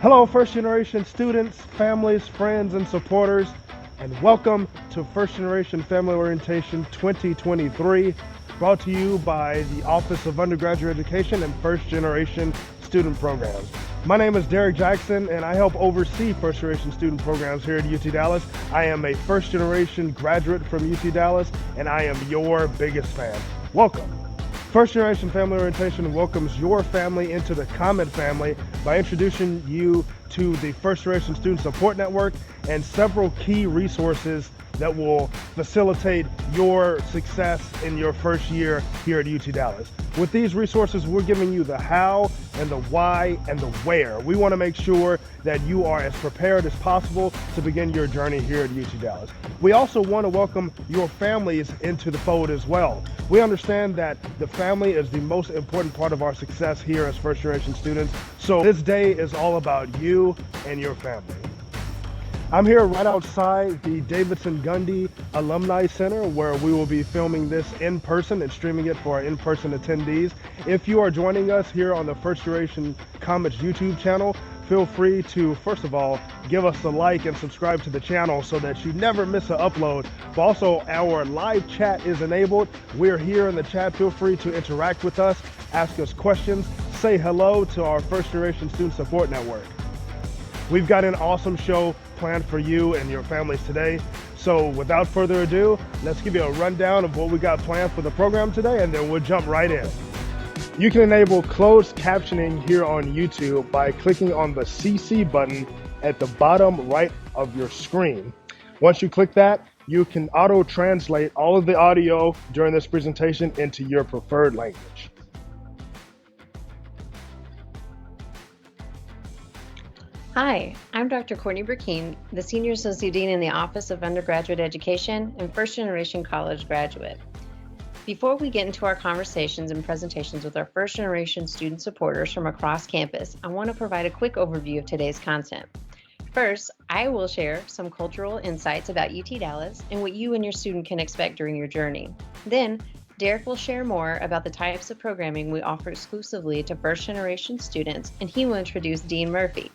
Hello, first generation students, families, friends, and supporters, and welcome to First Generation Family Orientation 2023, brought to you by the Office of Undergraduate Education and First Generation Student Programs. My name is Derek Jackson, and I help oversee first generation student programs here at UT Dallas. I am a first generation graduate from UT Dallas, and I am your biggest fan. Welcome. First Generation Family Orientation welcomes your family into the Comet Family by introducing you to the First Generation Student Support Network and several key resources that will facilitate your success in your first year here at UT Dallas. With these resources, we're giving you the how and the why and the where. We want to make sure that you are as prepared as possible to begin your journey here at UT Dallas. We also want to welcome your families into the fold as well. We understand that the family is the most important part of our success here as first generation students. So this day is all about you and your family. I'm here right outside the Davidson Gundy Alumni Center, where we will be filming this in person and streaming it for our in-person attendees. If you are joining us here on the First Generation Comet's YouTube channel, feel free to, first of all, give us a like and subscribe to the channel so that you never miss an upload. But also, our live chat is enabled. We're here in the chat. Feel free to interact with us, ask us questions, say hello to our First Generation Student Support Network. We've got an awesome show planned for you and your families today. So without further ado, let's give you a rundown of what we got planned for the program today, and then we'll jump right in. You can enable closed captioning here on YouTube by clicking on the CC button at the bottom right of your screen. Once you click that, you can auto-translate all of the audio during this presentation into your preferred language. Hi, I'm Dr. Courtney Burkeen, the Senior Associate Dean in the Office of Undergraduate Education and First Generation College Graduate. Before we get into our conversations and presentations with our first generation student supporters from across campus, I want to provide a quick overview of today's content. First, I will share some cultural insights about UT Dallas and what you and your student can expect during your journey. Then, Derek will share more about the types of programming we offer exclusively to first generation students, and he will introduce Dean Murphy.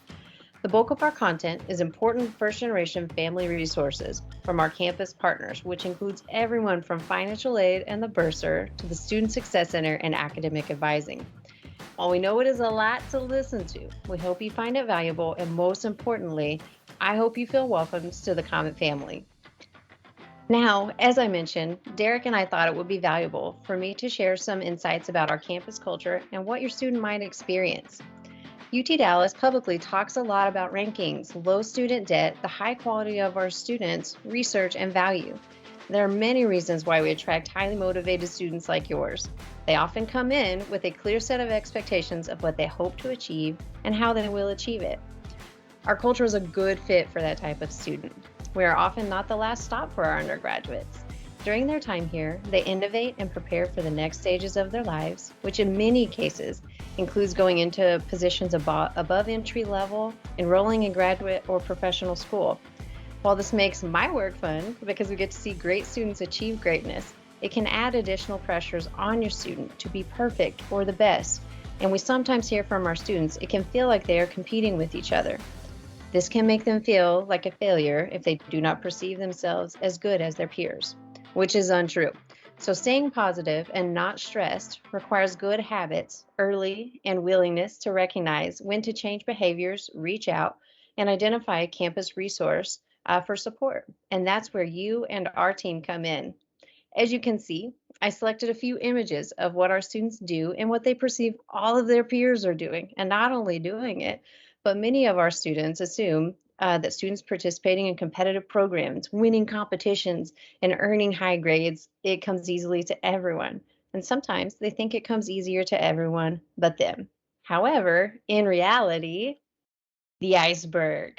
The bulk of our content is important first-generation family resources from our campus partners, which includes everyone from financial aid and the Bursar to the Student Success Center and academic advising. While we know it is a lot to listen to, we hope you find it valuable, and most importantly, I hope you feel welcomed to the Comet family. Now, as I mentioned, Derek and I thought it would be valuable for me to share some insights about our campus culture and what your student might experience. UT Dallas publicly talks a lot about rankings, low student debt, the high quality of our students, research, and value. There are many reasons why we attract highly motivated students like yours. They often come in with a clear set of expectations of what they hope to achieve and how they will achieve it. Our culture is a good fit for that type of student. We are often not the last stop for our undergraduates. During their time here, they innovate and prepare for the next stages of their lives, which in many cases includes going into positions above entry level, enrolling in graduate or professional school. While this makes my work fun because we get to see great students achieve greatness, it can add additional pressures on your student to be perfect or the best. And we sometimes hear from our students, it can feel like they are competing with each other. This can make them feel like a failure if they do not perceive themselves as good as their peers, which is untrue. So staying positive and not stressed requires good habits early and willingness to recognize when to change behaviors, reach out, and identify a campus resource for support. And that's where you and our team come in. As you can see, I selected a few images of what our students do and what they perceive all of their peers are doing, and not only doing it, but many of our students assume that students participating in competitive programs, winning competitions, and earning high grades, it comes easily to everyone. And sometimes they think it comes easier to everyone but them. However, in reality, the iceberg.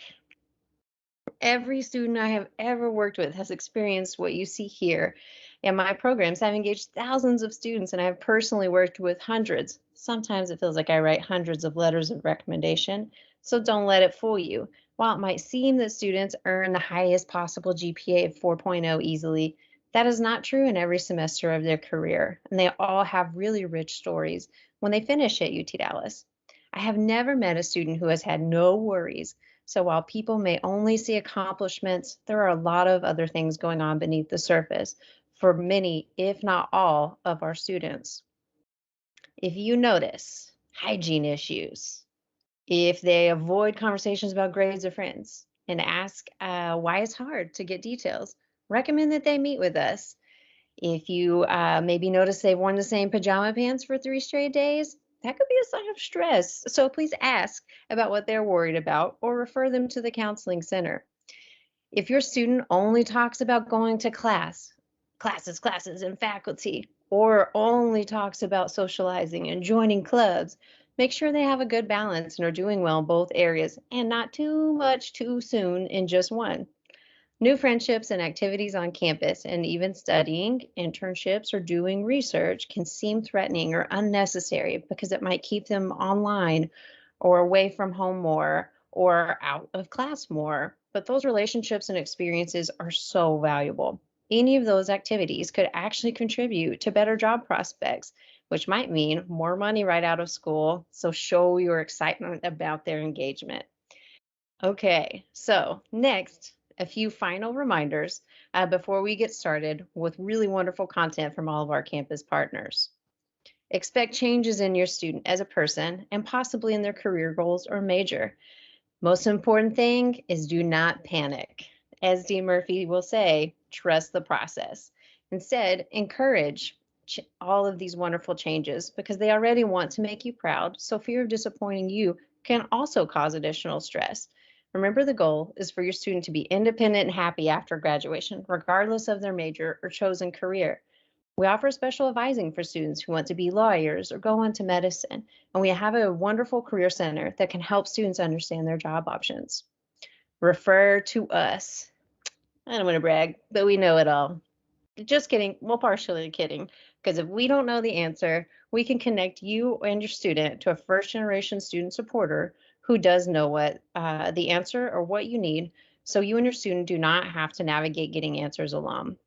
Every student I have ever worked with has experienced what you see here. In my programs, I've engaged thousands of students, and I've personally worked with hundreds. Sometimes it feels like I write hundreds of letters of recommendation, so don't let it fool you. While it might seem that students earn the highest possible GPA of 4.0 easily, that is not true in every semester of their career, and they all have really rich stories when they finish at UT Dallas. I have never met a student who has had no worries. So while people may only see accomplishments, there are a lot of other things going on beneath the surface for many, if not all, of our students. If you notice hygiene issues, if they avoid conversations about grades or friends, and ask why it's hard to get details, recommend that they meet with us. If you maybe notice they've worn the same pajama pants for 3 straight days, that could be a sign of stress. So please ask about what they're worried about or refer them to the counseling center. If your student only talks about going to classes, and faculty, or only talks about socializing and joining clubs, make sure they have a good balance and are doing well in both areas and not too much too soon in just one. New friendships and activities on campus, and even studying, internships, or doing research can seem threatening or unnecessary because it might keep them online or away from home more or out of class more. But those relationships and experiences are so valuable. Any of those activities could actually contribute to better job prospects, which might mean more money right out of school. So show your excitement about their engagement. Okay, so next, a few final reminders before we get started with really wonderful content from all of our campus partners. Expect changes in your student as a person and possibly in their career goals or major. Most important thing is do not panic. As Dean Murphy will say, trust the process. Instead, encourage all of these wonderful changes because they already want to make you proud. So, fear of disappointing you can also cause additional stress. Remember, the goal is for your student to be independent and happy after graduation, regardless of their major or chosen career. We offer special advising for students who want to be lawyers or go into medicine, and we have a wonderful career center that can help students understand their job options. Refer to us. I don't want to brag, but we know it all. Just kidding. Well, partially kidding, because if we don't know the answer, we can connect you and your student to a first generation student supporter who does know what the answer or what you need, so you and your student do not have to navigate getting answers alone.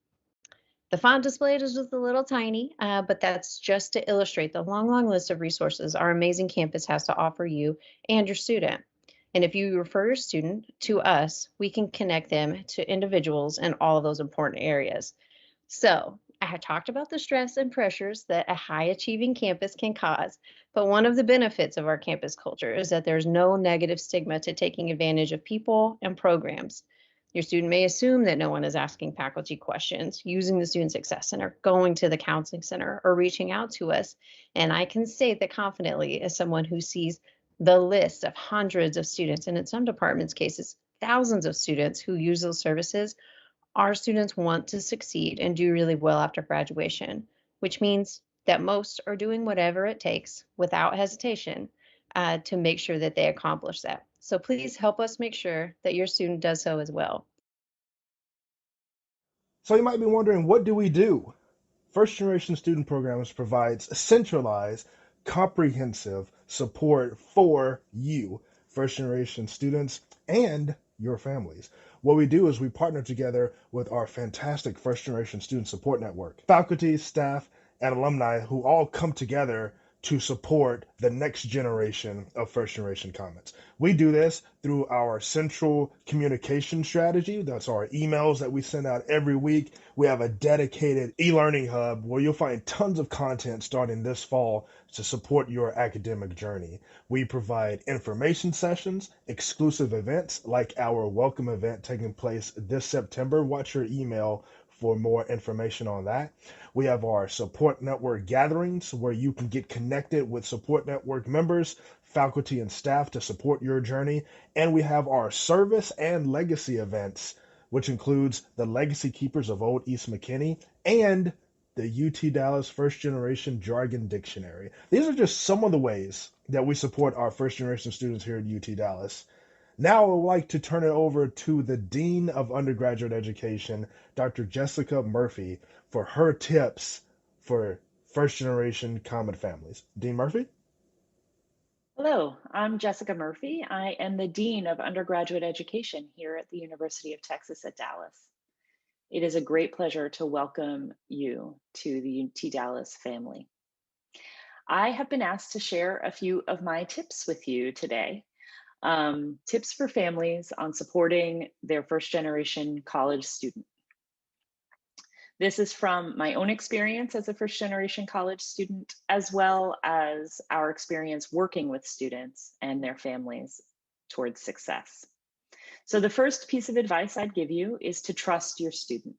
The font displayed is just a little tiny, but that's just to illustrate the long, long list of resources our amazing campus has to offer you and your student. And if you refer your student to us, we can connect them to individuals in all of those important areas. So, I had talked about the stress and pressures that a high achieving campus can cause, but one of the benefits of our campus culture is that there's no negative stigma to taking advantage of people and programs. Your student may assume that no one is asking faculty questions, using the Student Success Center, going to the Counseling Center, or reaching out to us. And I can say that confidently as someone who sees the list of hundreds of students, and in some departments' cases, thousands of students who use those services. Our students want to succeed and do really well after graduation, which means that most are doing whatever it takes without hesitation to make sure that they accomplish that. So please help us make sure that your student does so as well. So you might be wondering, what do we do? First Generation Student Programs provides centralized, comprehensive support for you, first generation students, and your families. What we do is we partner together with our fantastic First Generation Student Support Network, faculty, staff, and alumni who all come together to support the next generation of first generation Comets. We do this through our central communication strategy. That's our emails that we send out every week. We have a dedicated e-learning hub where you'll find tons of content starting this fall to support your academic journey. We provide information sessions, exclusive events like our welcome event taking place this September. Watch your email for more information on that. We have our support network gatherings where you can get connected with support network members, faculty, and staff to support your journey. And we have our service and legacy events, which includes the Legacy Keepers of Old East McKinney and the UT Dallas First Generation Jargon Dictionary. These are just some of the ways that we support our first generation students here at UT Dallas. Now I would like to turn it over to the Dean of Undergraduate Education, Dr. Jessica Murphy, for her tips for first generation Comet families. Dean Murphy? Hello, I'm Jessica Murphy. I am the Dean of Undergraduate Education here at the University of Texas at Dallas. It is a great pleasure to welcome you to the UT Dallas family. I have been asked to share a few of my tips with you today. Tips for families on supporting their first generation college student. This is from my own experience as a first generation college student, as well as our experience working with students and their families towards success. So, the first piece of advice I'd give you is to trust your student.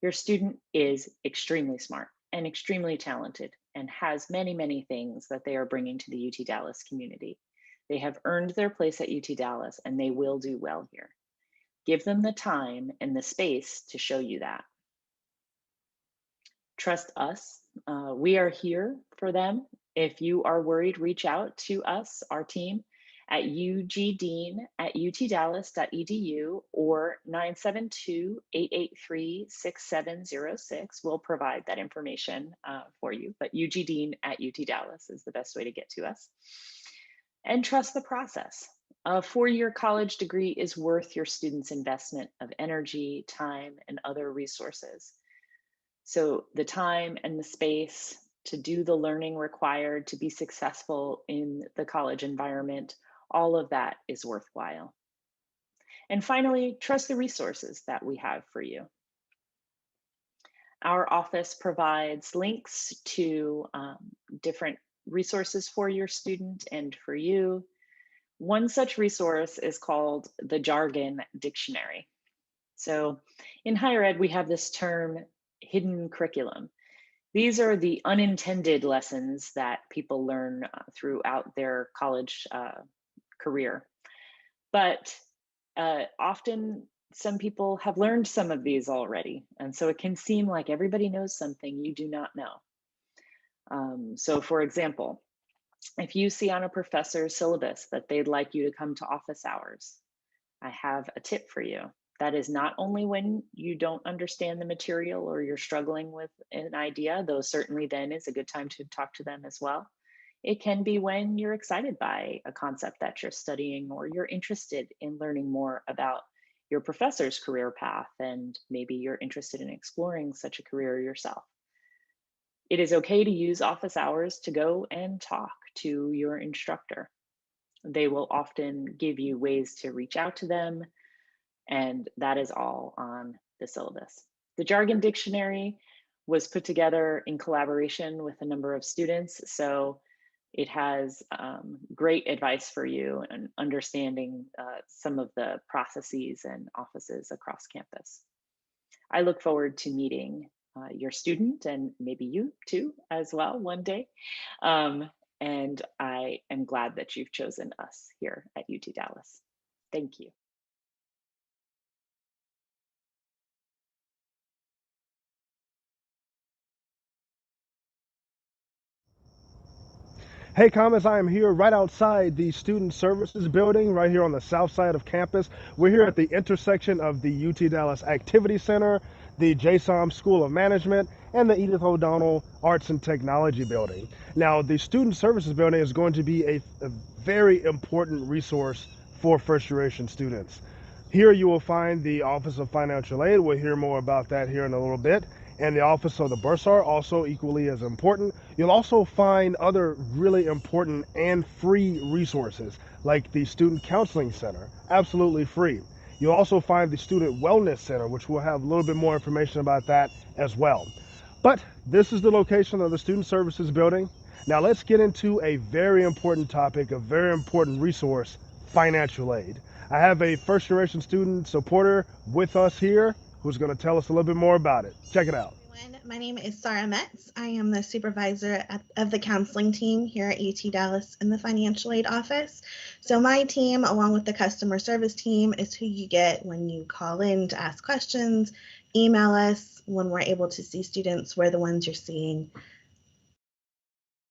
Your student is extremely smart and extremely talented and has many, many things that they are bringing to the UT Dallas community. They have earned their place at UT Dallas and they will do well here. Give them the time and the space to show you that. Trust us. We are here for them. If you are worried, reach out to us, our team, at ugdean@utdallas.edu or 972-883-6706. We'll provide that information for you, but ugdean@utdallas is the best way to get to us. And trust the process. A four-year college degree is worth your students' investment of energy, time, and other resources. So the time and the space to do the learning required to be successful in the college environment, all of that is worthwhile. And finally, trust the resources that we have for you. Our office provides links to different resources for your student and for you. One such resource is called the Jargon Dictionary. So in higher ed, we have this term, hidden curriculum. These are the unintended lessons that people learn throughout their college career. But often some people have learned some of these already. And so it can seem like everybody knows something you do not know. So for example, if you see on a professor's syllabus that they'd like you to come to office hours, I have a tip for you. That is not only when you don't understand the material or you're struggling with an idea, though certainly then is a good time to talk to them as well. It can be when you're excited by a concept that you're studying or you're interested in learning more about your professor's career path and maybe you're interested in exploring such a career yourself. It is okay to use office hours to go and talk to your instructor. They will often give you ways to reach out to them, and that is all on the syllabus. The Jargon Dictionary was put together in collaboration with a number of students, so it has great advice for you and understanding some of the processes and offices across campus. I look forward to meeting your student and maybe you too as well one day. And I am glad that you've chosen us here at UT Dallas. Thank you. Hey, Comets, I am here right outside the Student Services building, right here on the south side of campus. We're here at the intersection of the UT Dallas Activity Center, the JSOM School of Management, and the Edith O'Donnell Arts and Technology building. Now, the Student Services building is going to be a very important resource for first generation students. Here you will find the Office of Financial Aid. We'll hear more about that here in a little bit. And the Office of the Bursar, also equally as important. You'll also find other really important and free resources like the Student Counseling Center, absolutely free. You'll also find the Student Wellness Center, which will have a little bit more information about that as well. But this is the location of the Student Services building. Now let's get into a very important topic, a very important resource, financial aid. I have a first generation student supporter with us here who's going to tell us a little bit more about it. Check it out. My name is Sarah Metz. I am the supervisor of the counseling team here at UT Dallas in the financial aid office. So my team, along with the customer service team, is who you get when you call in to ask questions, email us when we're able to see students. We're the ones you're seeing.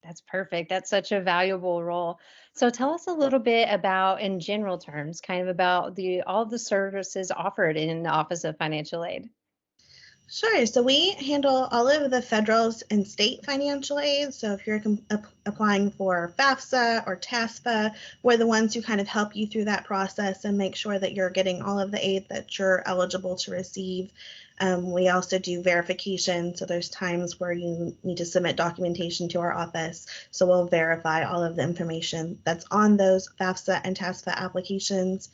That's perfect. That's such a valuable role. So tell us a little bit about, in general terms, kind of about all the services offered in the Office of Financial Aid. Sure. So we handle all of the federal and state financial aid. So if you're applying for FAFSA or TASFA, we're the ones who kind of help you through that process and make sure that you're getting all of the aid that you're eligible to receive. We also do verification, so there's times where you need to submit documentation to our office, so we'll verify all of the information that's on those FAFSA and TASFA applications.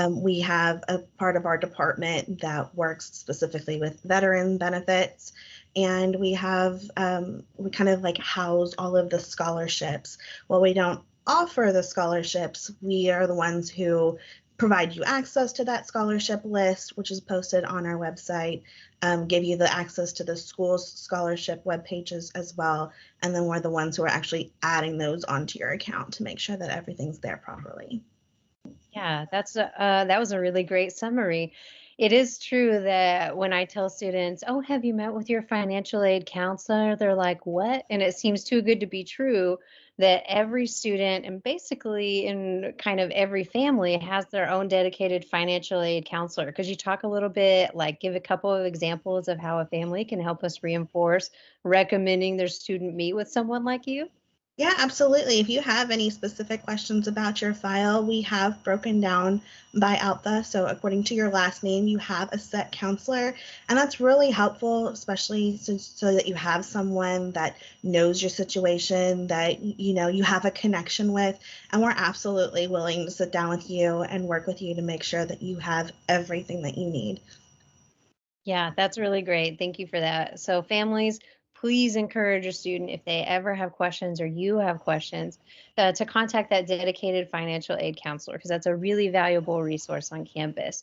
We have a part of our department that works specifically with veteran benefits, and we have we kind of like house all of the scholarships. While we don't offer the scholarships, we are the ones who provide you access to that scholarship list, which is posted on our website, give you the access to the school's scholarship web pages as well, and then we're the ones who are actually adding those onto your account to make sure that everything's there properly. Yeah, that was a really great summary. It is true that when I tell students, "Oh, have you met with your financial aid counselor?" They're like, "What?" And it seems too good to be true that every student and basically in kind of every family has their own dedicated financial aid counselor. Could you talk a little bit, like give a couple of examples of how a family can help us reinforce recommending their student meet with someone like you? Yeah, absolutely. If you have any specific questions about your file, we have broken down by ALPA. So according to your last name, you have a set counselor, and that's really helpful, especially so that you have someone that knows your situation, that you know you have a connection with, and we're absolutely willing to sit down with you and work with you to make sure that you have everything that you need. Yeah, that's really great. Thank you for that. So, families, please encourage a student if they ever have questions or you have questions to contact that dedicated financial aid counselor because that's a really valuable resource on campus.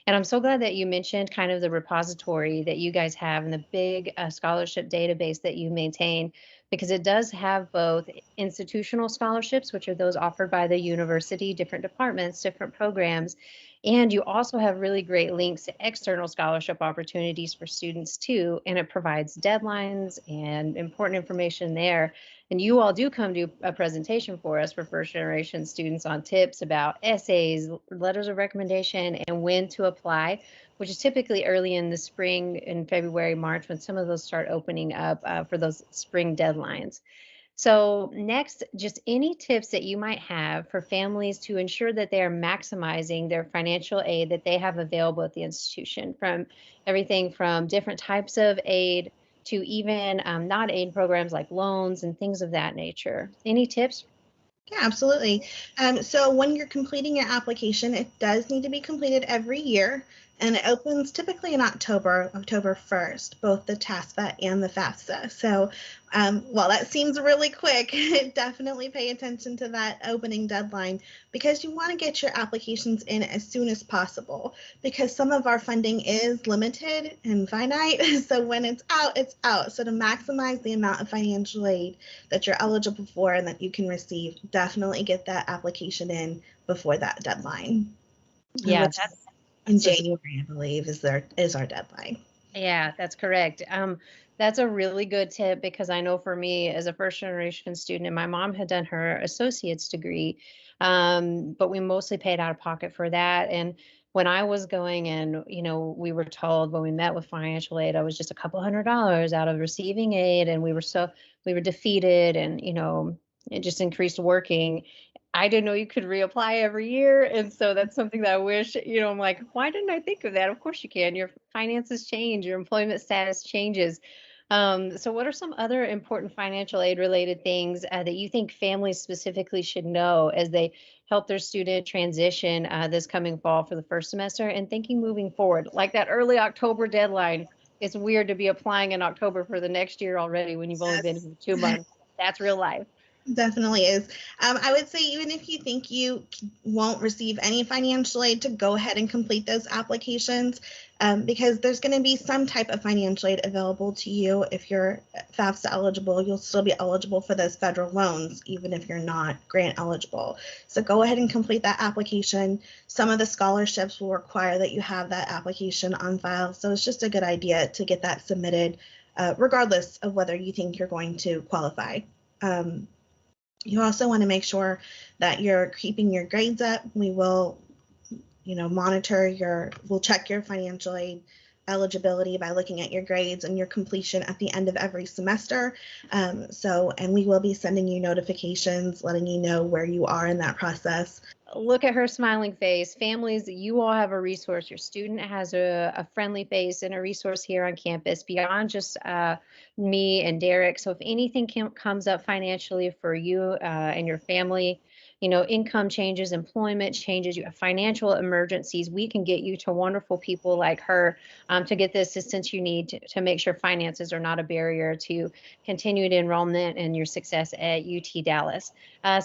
And I'm so glad that you mentioned kind of the repository that you guys have and the big scholarship database that you maintain because it does have both institutional scholarships, which are those offered by the university, different departments, different programs, and you also have really great links to external scholarship opportunities for students too. And it provides deadlines and important information there. And you all do come do a presentation for us for first generation students on tips about essays, letters of recommendation, and when to apply, which is typically early in the spring in February, March, when some of those start opening up for those spring deadlines. So, next, just any tips that you might have for families to ensure that they are maximizing their financial aid that they have available at the institution, from everything from different types of aid to even not aid programs like loans and things of that nature. Any tips? Yeah, absolutely. So when you're completing your application, it does need to be completed every year, and it opens typically in October 1st, both the TASFA and the FAFSA. So while that seems really quick, definitely pay attention to that opening deadline because you want to get your applications in as soon as possible because some of our funding is limited and finite. So when it's out, it's out. So to maximize the amount of financial aid that you're eligible for and that you can receive, definitely get that application in before that deadline. Yeah, Which in January, I believe, is our deadline. Yeah, that's correct. That's a really good tip because I know for me as a first generation student, and my mom had done her associate's degree, but we mostly paid out of pocket for that. And when I was going and, we were told when we met with financial aid, I was just a couple $100 out of receiving aid. And we were defeated and, it just increased working. I didn't know you could reapply every year. And so that's something that I wish, I'm like, why didn't I think of that? Of course you can. Your finances change, your employment status changes. So what are some other important financial aid related things that you think families specifically should know as they help their student transition this coming fall for the first semester and thinking moving forward? Like that early October deadline, it's weird to be applying in October for the next year already when you've only been here 2 months. That's real life. Definitely is. I would say even if you think you won't receive any financial aid, to go ahead and complete those applications because there's going to be some type of financial aid available to you. If you're FAFSA eligible, you'll still be eligible for those federal loans, even if you're not grant eligible. So go ahead and complete that application. Some of the scholarships will require that you have that application on file. So it's just a good idea to get that submitted, regardless of whether you think you're going to qualify. You also want to make sure that you're keeping your grades up. We will, we'll check your financial aid eligibility by looking at your grades and your completion at the end of every semester. And we will be sending you notifications, letting you know where you are in that process. Look at her smiling face. Families, you all have a resource. Your student has a friendly face and a resource here on campus beyond just me and Derek. So if anything comes up financially for you and your family, income changes, employment changes, you have financial emergencies, we can get you to wonderful people like her to get the assistance you need to make sure finances are not a barrier to continued enrollment and your success at UT Dallas.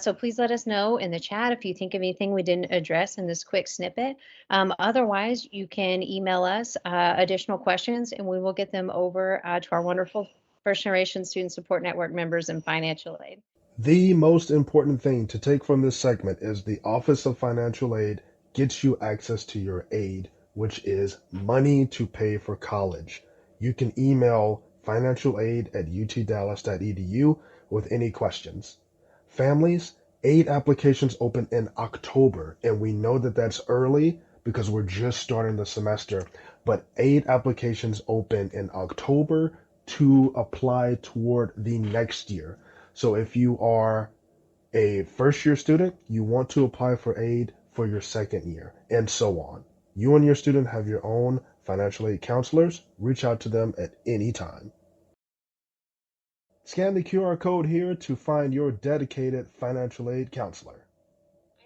So please let us know in the chat if you think of anything we didn't address in this quick snippet. Otherwise, you can email us additional questions and we will get them over to our wonderful First Generation Student Support Network members and financial aid. The most important thing to take from this segment is the Office of Financial Aid gets you access to your aid, which is money to pay for college. You can email financialaid@utdallas.edu with any questions. Families, aid applications open in October, and we know that that's early because we're just starting the semester, but aid applications open in October to apply toward the next year. So if you are a first-year student, you want to apply for aid for your second year, and so on. You and your student have your own financial aid counselors. Reach out to them at any time. Scan the QR code here to find your dedicated financial aid counselor.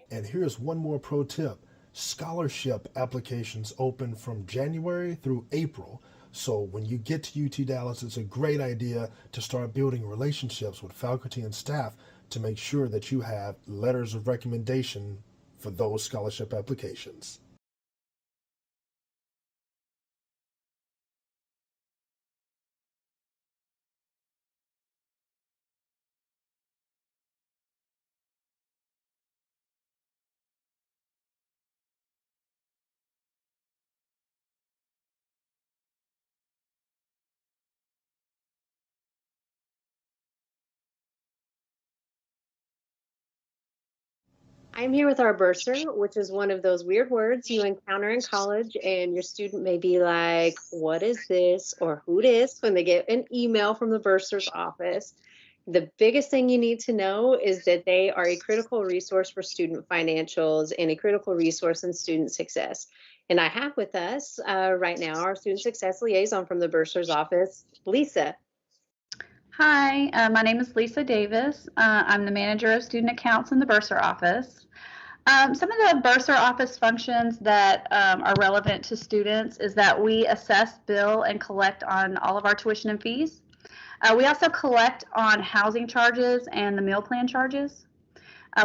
And here's one more pro tip. Scholarship applications open from January through April. So when you get to UT Dallas, it's a great idea to start building relationships with faculty and staff to make sure that you have letters of recommendation for those scholarship applications. I'm here with our Bursar, which is one of those weird words you encounter in college, and your student may be like, what is this? Or who this? When they get an email from the Bursar's office. The biggest thing you need to know is that they are a critical resource for student financials and a critical resource in student success. And I have with us right now our student success liaison from the Bursar's office, Lisa. Hi, my name is Lisa Davis. I'm the manager of student accounts in the Bursar office. Some of the Bursar office functions that are relevant to students is that we assess, bill, and collect on all of our tuition and fees. We also collect on housing charges and the meal plan charges.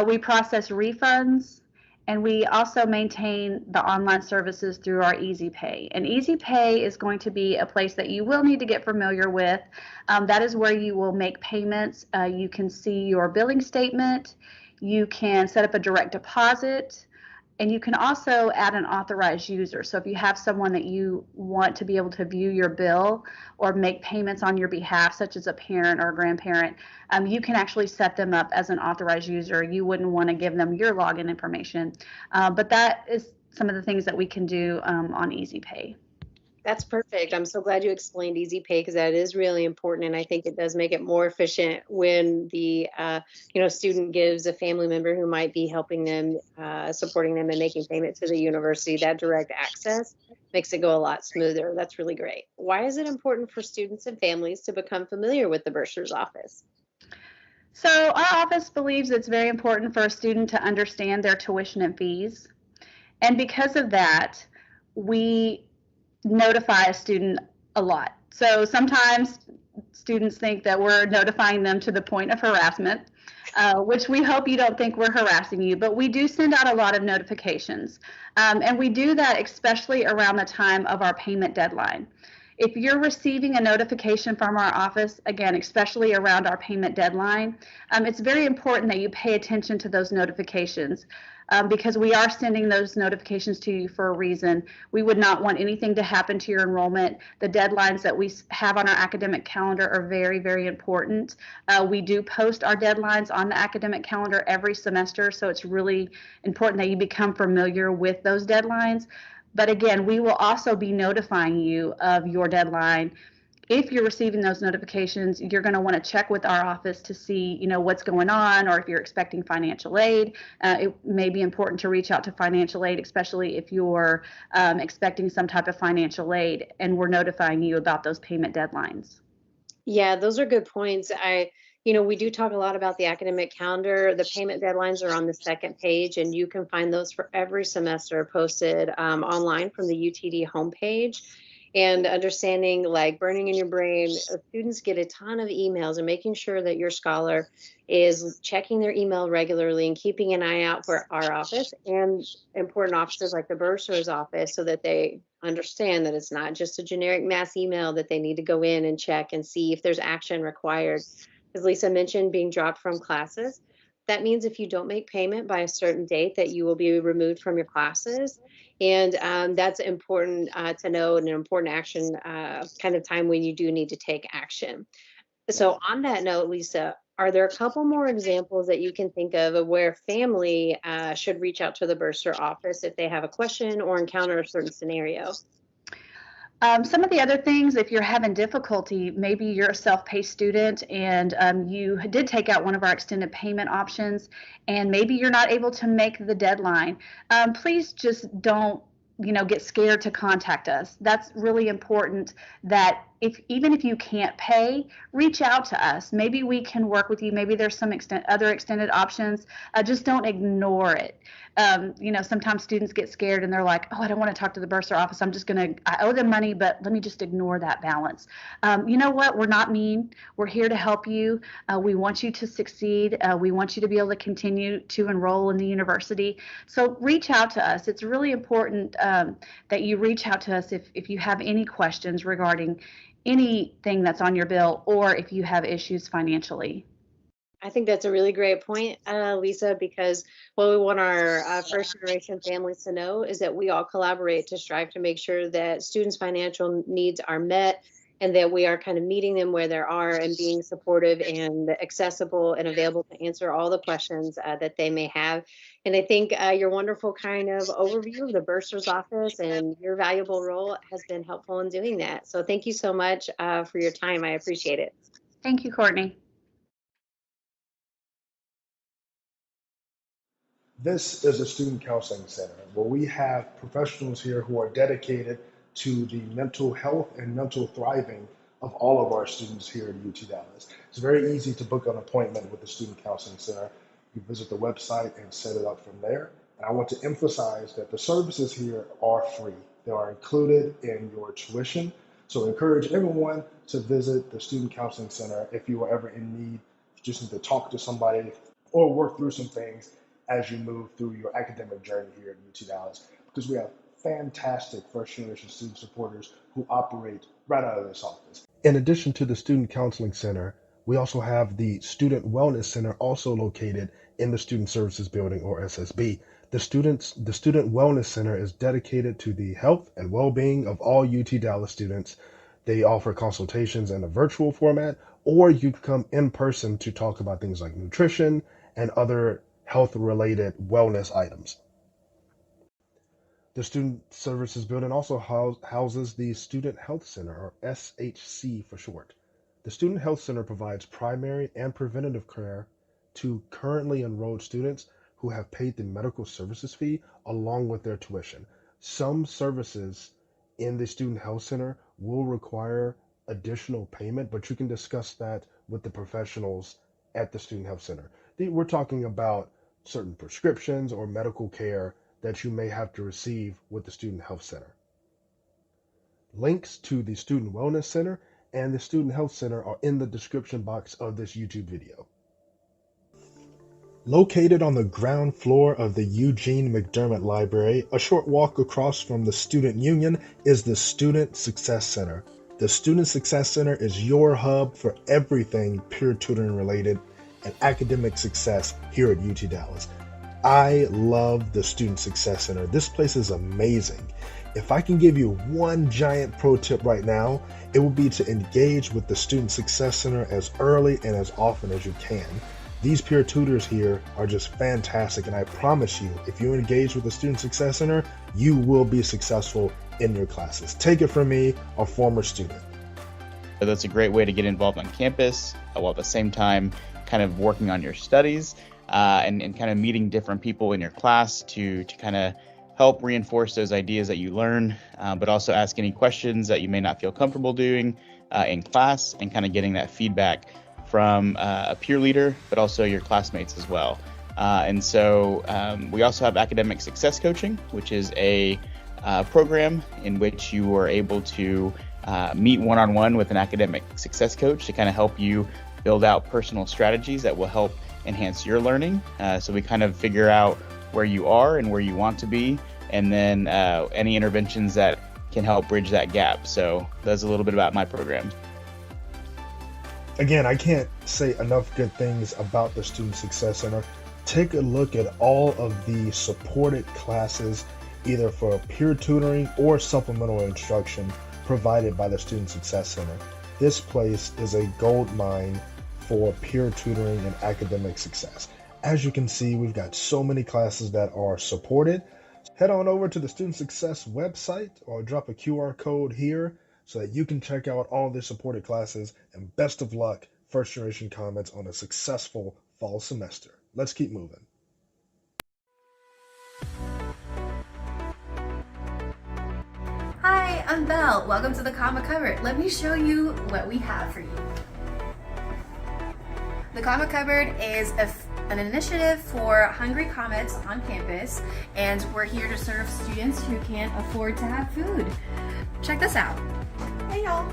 We process refunds, and we also maintain the online services through our Easy Pay. And Easy Pay is going to be a place that you will need to get familiar with. That is where you will make payments. You can see your billing statement. You can set up a direct deposit, and you can also add an authorized user. So if you have someone that you want to be able to view your bill or make payments on your behalf, such as a parent or a grandparent, you can actually set them up as an authorized user. You wouldn't want to give them your login information, but that is some of the things that we can do on Easy Pay. That's perfect. I'm so glad you explained Easy Pay because that is really important, and I think it does make it more efficient when the student gives a family member who might be helping them, supporting them, and making payment to the university. That direct access makes it go a lot smoother. That's really great. Why is it important for students and families to become familiar with the Bursar's office? So our office believes it's very important for a student to understand their tuition and fees, and because of that, we notify a student a lot. So sometimes students think that we're notifying them to the point of harassment, which we hope you don't think we're harassing you, but we do send out a lot of notifications. And we do that especially around the time of our payment deadline. If you're receiving a notification from our office, again, especially around our payment deadline, it's very important that you pay attention to those notifications. Because we are sending those notifications to you for a reason. We would not want anything to happen to your enrollment. The deadlines that we have on our academic calendar are very, very important. We do post our deadlines on the academic calendar every semester, so it's really important that you become familiar with those deadlines. But again, we will also be notifying you of your deadline. If you're receiving those notifications, you're going to want to check with our office to see, what's going on, or if you're expecting financial aid. It may be important to reach out to financial aid, especially if you're expecting some type of financial aid, and we're notifying you about those payment deadlines. Yeah, those are good points. We do talk a lot about the academic calendar. The payment deadlines are on the second page, and you can find those for every semester posted online from the UTD homepage. And understanding, like, burning in your brain, students get a ton of emails, and making sure that your scholar is checking their email regularly and keeping an eye out for our office and important offices like the Bursar's office, so that they understand that it's not just a generic mass email, that they need to go in and check and see if there's action required. As Lisa mentioned, being dropped from classes, that means if you don't make payment by a certain date, that you will be removed from your classes. And that's important to know, and an important action kind of time when you do need to take action. So on that note, Lisa, are there a couple more examples that you can think of where family should reach out to the Bursar office if they have a question or encounter a certain scenario? Some of the other things, if you're having difficulty, maybe you're a self-paced student and you did take out one of our extended payment options, and maybe you're not able to make the deadline. Please just don't, get scared to contact us. That's really important, that even if you can't pay, reach out to us. Maybe we can work with you. Maybe there's some other extended options. Just don't ignore it. Sometimes students get scared and they're like, oh, I don't want to talk to the Bursar office. I owe them money, but let me just ignore that balance. You know what? We're not mean. We're here to help you. We want you to succeed. We want you to be able to continue to enroll in the university. So reach out to us. It's really important that you reach out to us if you have any questions regarding anything that's on your bill, or if you have issues financially. I think that's a really great point, Lisa, because what we want our first generation families to know is that we all collaborate to strive to make sure that students' financial needs are met, and that we are kind of meeting them where they are and being supportive and accessible and available to answer all the questions that they may have. And I think your wonderful kind of overview of the Bursar's office and your valuable role has been helpful in doing that. So thank you so much for your time. I appreciate it. Thank you, Courtney. This is a student counseling center where we have professionals here who are dedicated to the mental health and mental thriving of all of our students here at UT Dallas. It's very easy to book an appointment with the Student Counseling Center. You visit the website and set it up from there. And I want to emphasize that the services here are free. They are included in your tuition. So I encourage everyone to visit the Student Counseling Center if you are ever in need. You just need to talk to somebody or work through some things as you move through your academic journey here at UT Dallas, because we have fantastic first generation student supporters who operate right out of this office. In addition to the Student Counseling Center, we also have the Student Wellness Center, also located in the Student Services Building, or SSB. The Student Wellness Center is dedicated to the health and well-being of all UT Dallas students. They offer consultations in a virtual format, or you can come in person to talk about things like nutrition and other health-related wellness items. The Student Services Building also houses the Student Health Center, or SHC for short. The Student Health Center provides primary and preventative care to currently enrolled students who have paid the medical services fee along with their tuition. Some services in the Student Health Center will require additional payment, but you can discuss that with the professionals at the Student Health Center. We're talking about certain prescriptions or medical care that you may have to receive with the Student Health Center. Links to the Student Wellness Center and the Student Health Center are in the description box of this YouTube video. Located on the ground floor of the Eugene McDermott Library, a short walk across from the Student Union, is the Student Success Center. The Student Success Center is your hub for everything peer tutoring related and academic success here at UT Dallas. I love the Student Success Center. This place is amazing. If I can give you one giant pro tip right now, it would be to engage with the Student Success Center as early and as often as you can. These peer tutors here are just fantastic, and I promise you, if you engage with the Student Success Center, you will be successful in your classes. Take it from me, a former student. So that's a great way to get involved on campus while at the same time kind of working on your studies and kind of meeting different people in your class to kind of help reinforce those ideas that you learn, but also ask any questions that you may not feel comfortable doing in class, and kind of getting that feedback from a peer leader, but also your classmates as well. And so we also have academic success coaching, which is a program in which you are able to meet one-on-one with an academic success coach to kind of help you build out personal strategies that will help enhance your learning. So we kind of figure out where you are and where you want to be, and then any interventions that can help bridge that gap. So that's a little bit about my program. Again, I can't say enough good things about the Student Success Center. Take a look at all of the supported classes, either for peer tutoring or supplemental instruction provided by the Student Success Center. This place is a gold mine for peer tutoring and academic success. As you can see, we've got so many classes that are supported. Head on over to the Student Success website or drop a QR code here so that you can check out all the supported classes, and best of luck, First Generation Comets, on a successful fall semester. Let's keep moving. Hi, I'm Belle. Welcome to the Comet Cupboard. Let me show you what we have for you. The Comet Cupboard is an initiative for hungry comets on campus, and we're here to serve students who can't afford to have food. Check this out. Hey y'all.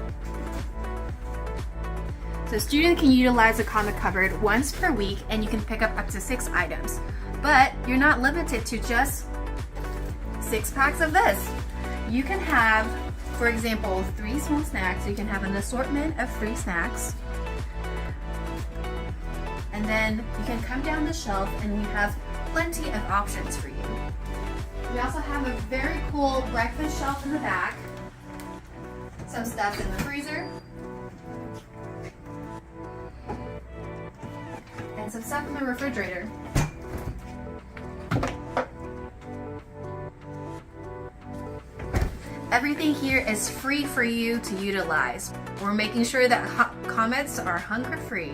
So a student can utilize the Comet Cupboard once per week, and you can pick up to 6 items. But you're not limited to just 6 packs of this. You can have, for example, 3 small snacks. You can have an assortment of free snacks. And then you can come down the shelf and we have plenty of options for you. We also have a very cool breakfast shelf in the back. Some stuff in the freezer. And some stuff in the refrigerator. Everything here is free for you to utilize. We're making sure that comets are hunger free.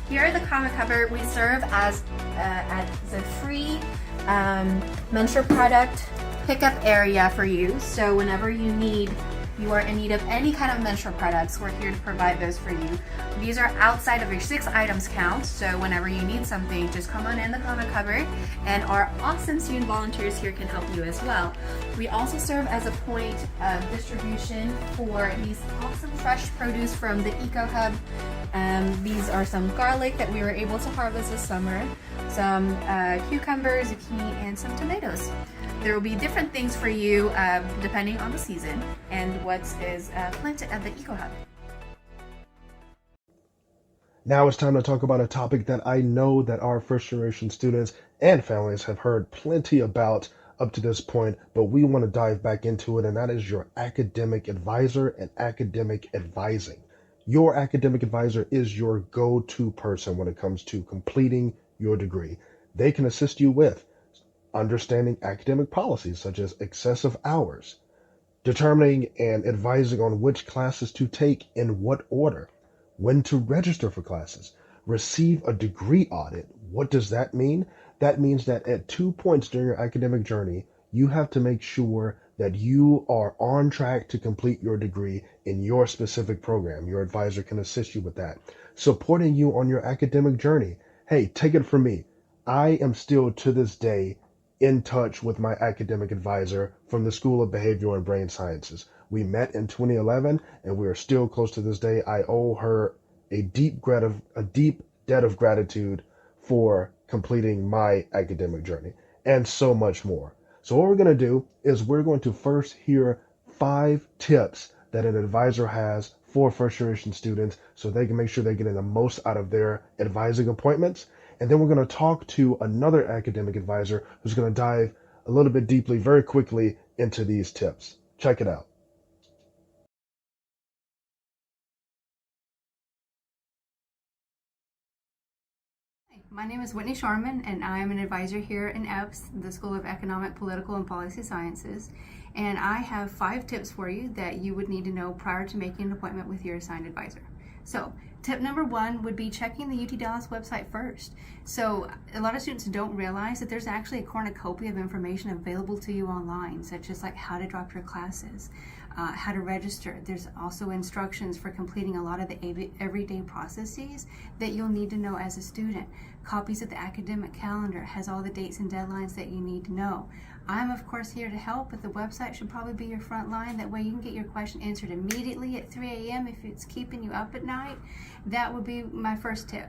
Here at the Comet Cupboard, we serve as a free mentor product pickup area for you. So whenever you are in need of any kind of mentor products, we're here to provide those for you. These are outside of your 6 items count, so whenever you need something, just come on in the Comet Cupboard, and our awesome student volunteers here can help you as well. We also serve as a point of distribution for these awesome fresh produce from the Eco Hub. These are some garlic that we were able to harvest this summer, some cucumbers, zucchini, and some tomatoes. There will be different things for you depending on the season and what is planted at the Eco Hub. Now it's time to talk about a topic that I know that our first generation students and families have heard plenty about up to this point, but we want to dive back into it, and that is your academic advisor and academic advising. Your academic advisor is your go-to person when it comes to completing your degree. They can assist you with understanding academic policies such as excessive hours, determining and advising on which classes to take in what order, when to register for classes, receive a degree audit. What does that mean? That means that at 2 points during your academic journey, you have to make sure that you are on track to complete your degree in your specific program. Your advisor can assist you with that. Supporting you on your academic journey. Hey, take it from me. I am still to this day in touch with my academic advisor from the School of Behavioral and Brain Sciences. We met in 2011 and we are still close to this day. I owe her a deep debt of gratitude for completing my academic journey and so much more. So what we're going to do is we're going to first hear 5 tips that an advisor has for first generation students so they can make sure they're getting the most out of their advising appointments. And then we're going to talk to another academic advisor who's going to dive a little bit deeply, very quickly into these tips. Check it out. My name is Whitney Sharman, and I am an advisor here in EPS, the School of Economic, Political, and Policy Sciences. And I have 5 tips for you that you would need to know prior to making an appointment with your assigned advisor. So, tip number 1 would be checking the UT Dallas website first. So, a lot of students don't realize that there's actually a cornucopia of information available to you online, such as like how to drop your classes, how to register. There's also instructions for completing a lot of the everyday processes that you'll need to know as a student. Copies of the academic calendar has all the dates and deadlines that you need to know. I'm of course here to help, but the website should probably be your front line. That way you can get your question answered immediately at 3 a.m. if it's keeping you up at night. That would be my first tip.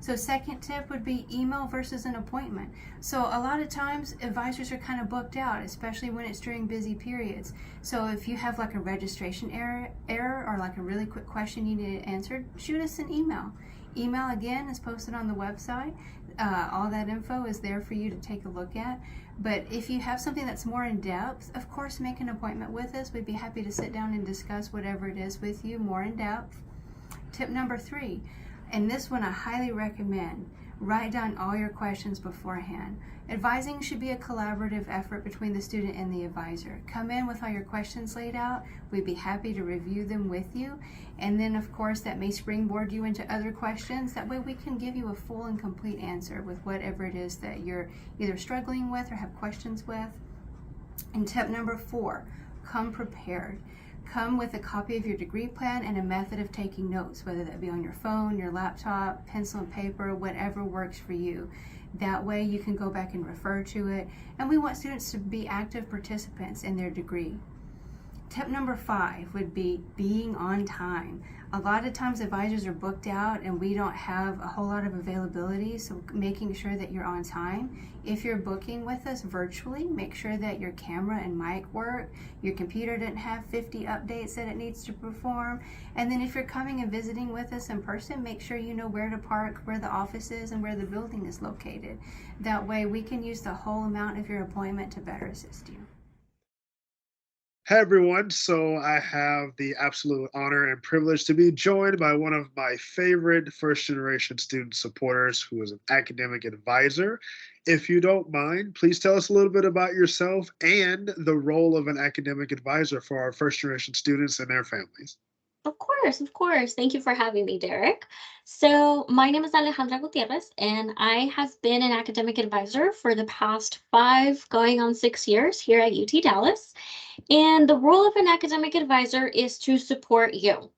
So second tip would be email versus an appointment. So a lot of times advisors are kind of booked out, especially when it's during busy periods. So if you have like a registration error or like a really quick question you need answered, shoot us an email. Email again is posted on the website. All that info is there for you to take a look at. But if you have something that's more in depth, of course make an appointment with us. We'd be happy to sit down and discuss whatever it is with you more in depth. Tip number 3, and this one I highly recommend, write down all your questions beforehand. Advising should be a collaborative effort between the student and the advisor. Come in with all your questions laid out. We'd be happy to review them with you. And then of course that may springboard you into other questions. That way we can give you a full and complete answer with whatever it is that you're either struggling with or have questions with. And tip number 4, come prepared. Come with a copy of your degree plan and a method of taking notes, whether that be on your phone, your laptop, pencil and paper, whatever works for you. That way you can go back and refer to it. And we want students to be active participants in their degree. Tip number 5 would be being on time. A lot of times advisors are booked out and we don't have a whole lot of availability, so making sure that you're on time. If you're booking with us virtually, make sure that your camera and mic work, your computer didn't have 50 updates that it needs to perform, and then if you're coming and visiting with us in person, make sure you know where to park, where the office is, and where the building is located. That way we can use the whole amount of your appointment to better assist you. Hey everyone, so I have the absolute honor and privilege to be joined by one of my favorite first generation student supporters who is an academic advisor. If you don't mind, please tell us a little bit about yourself and the role of an academic advisor for our first generation students and their families. Of course, of course. Thank you for having me, Derek. So, my name is Alejandra Gutierrez, and I have been an academic advisor for the past 5, going on 6 years here at UT Dallas. And the role of an academic advisor is to support you.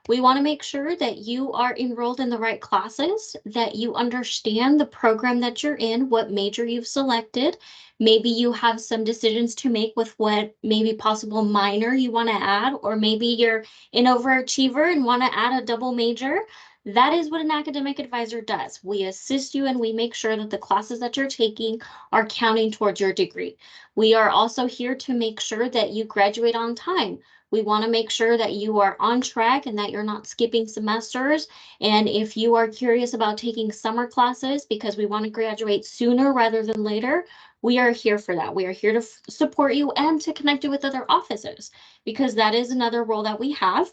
We want to make sure that you are enrolled in the right classes, that you understand the program that you're in, what major you've selected. Maybe you have some decisions to make with what maybe possible minor you want to add, or maybe you're an overachiever and want to add a double major. That is what an academic advisor does. We assist you and we make sure that the classes that you're taking are counting towards your degree. We are also here to make sure that you graduate on time. We want to make sure that you are on track and that you're not skipping semesters. And if you are curious about taking summer classes because we want to graduate sooner rather than later, we are here for that. We are here to support you and to connect you with other offices, because that is another role that we have.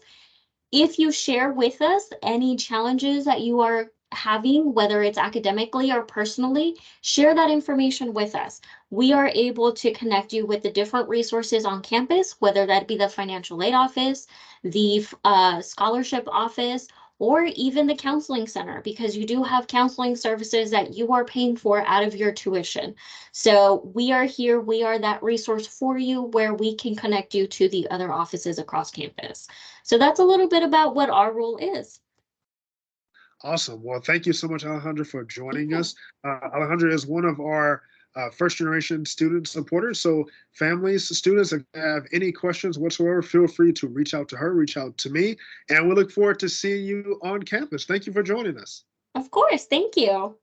If you share with us any challenges that you are having, whether it's academically or personally, share that information with us. We are able to connect you with the different resources on campus, whether that be the financial aid office, the scholarship office, or even the counseling center, because you do have counseling services that you are paying for out of your tuition. So we are here, we are that resource for you where we can connect you to the other offices across campus. So that's a little bit about what our role is. Awesome. Well, thank you so much, Alejandra, for joining Yeah. us. Alejandra is one of our first generation student supporters. So families, students, if you have any questions whatsoever, feel free to reach out to her, reach out to me, and we look forward to seeing you on campus. Thank you for joining us. Of course. Thank you.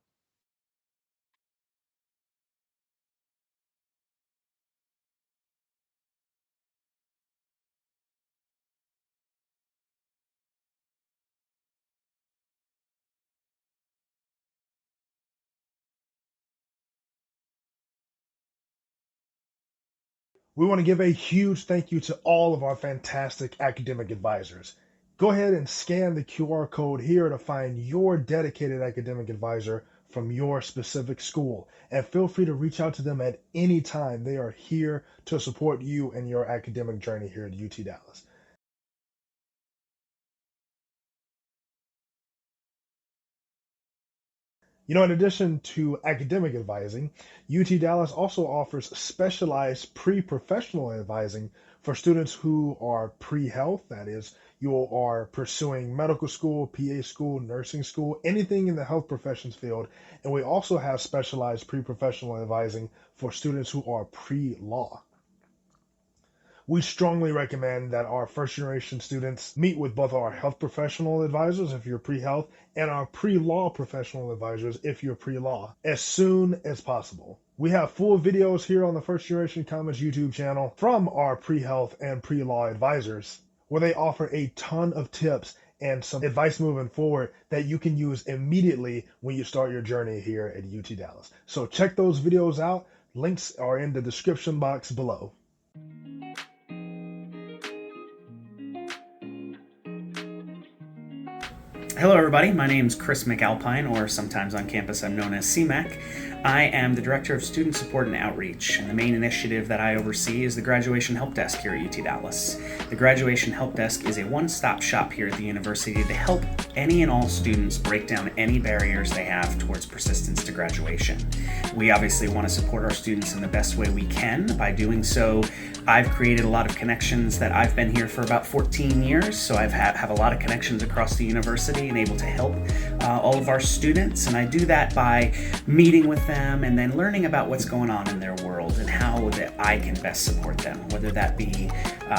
We want to give a huge thank you to all of our fantastic academic advisors. Go ahead and scan the QR code here to find your dedicated academic advisor from your specific school. And feel free to reach out to them at any time. They are here to support you in your academic journey here at UT Dallas. You know, in addition to academic advising, UT Dallas also offers specialized pre-professional advising for students who are pre-health, that is, you are pursuing medical school, PA school, nursing school, anything in the health professions field. And we also have specialized pre-professional advising for students who are pre-law. We strongly recommend that our first generation students meet with both our health professional advisors if you're pre-health and our pre-law professional advisors if you're pre-law as soon as possible. We have full videos here on the First Generation Comets YouTube channel from our pre-health and pre-law advisors where they offer a ton of tips and some advice moving forward that you can use immediately when you start your journey here at UT Dallas. So check those videos out. Links are in the description box below. Hello everybody, my name is Chris McAlpine, or sometimes on campus I'm known as CMAC. I am the Director of Student Support and Outreach, and the main initiative that I oversee is the Graduation Help Desk here at UT Dallas. The Graduation Help Desk is a one-stop shop here at the university to help any and all students break down any barriers they have towards persistence to graduation. We obviously want to support our students in the best way we can. By doing so, I've created a lot of connections that I've been here for about 14 years, so I have a lot of connections across the university and able to help all of our students. And I do that by meeting with them and then learning about what's going on in their world and how that I can best support them, whether that be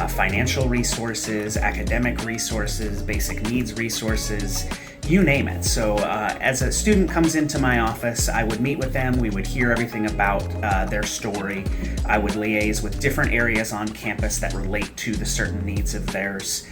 financial resources, academic resources, basic needs resources, you name it. So as a student comes into my office, I would meet with them. We would hear everything about their story. I would liaise with different areas on campus that relate to the certain needs of theirs.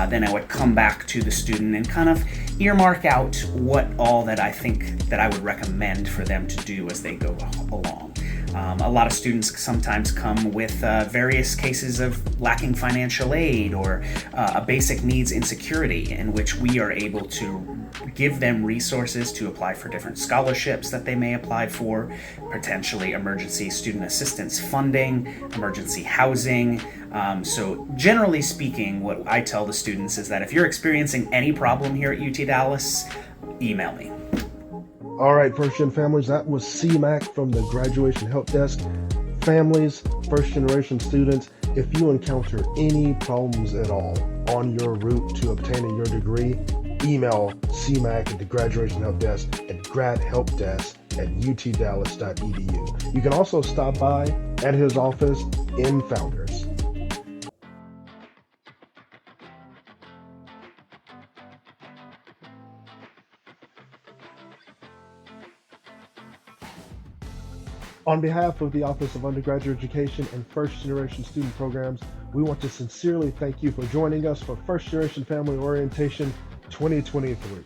Then I would come back to the student and kind of earmark out what all that I think that I would recommend for them to do as they go along. A lot of students sometimes come with various cases of lacking financial aid or a basic needs insecurity, in which we are able to give them resources to apply for different scholarships that they may apply for, potentially emergency student assistance funding, emergency housing. So generally speaking, what I tell the students is that if you're experiencing any problem here at UT Dallas, email me. All right, First Gen families, that was CMAC from the Graduation Help Desk. Families, first generation students, if you encounter any problems at all on your route to obtaining your degree, email CMAC at the Graduation Help Desk at gradhelpdesk@utdallas.edu. You can also stop by at his office in Founders. On behalf of the Office of Undergraduate Education and First Generation Student Programs, we want to sincerely thank you for joining us for First Generation Family Orientation 2023.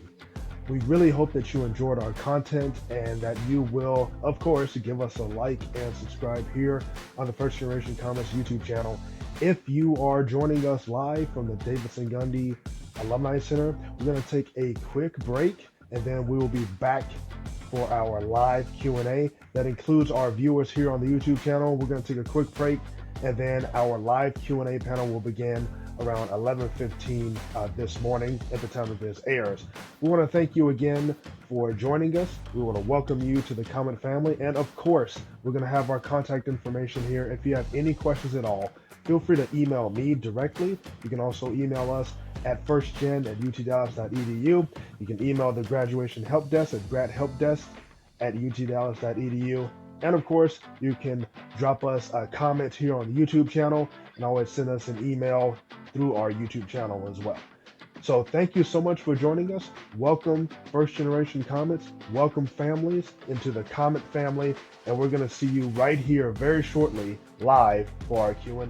We really hope that you enjoyed our content and that you will, of course, give us a like and subscribe here on the First Generation Comets YouTube channel. If you are joining us live from the Davidson Gundy Alumni Center, we're going to take a quick break and then we will be back for our live Q&A. That includes our viewers here on the YouTube channel. We're going to take a quick break and then our live Q&A panel will begin around 11:15 this morning at the time of this airs. We want to thank you again for joining us. We want to welcome you to the Comet family. And of course, we're going to have our contact information here. If you have any questions at all, feel free to email me directly. You can also email us at firstgen.utdallas.edu. You can email the Graduation Help Desk at gradhelpdesk@utdallas.edu. And of course, you can drop us a comment here on the YouTube channel and always send us an email through our YouTube channel as well. So thank you so much for joining us. Welcome First Generation Comets. Welcome families into the Comet family. And we're going to see you right here very shortly live for our Q&A.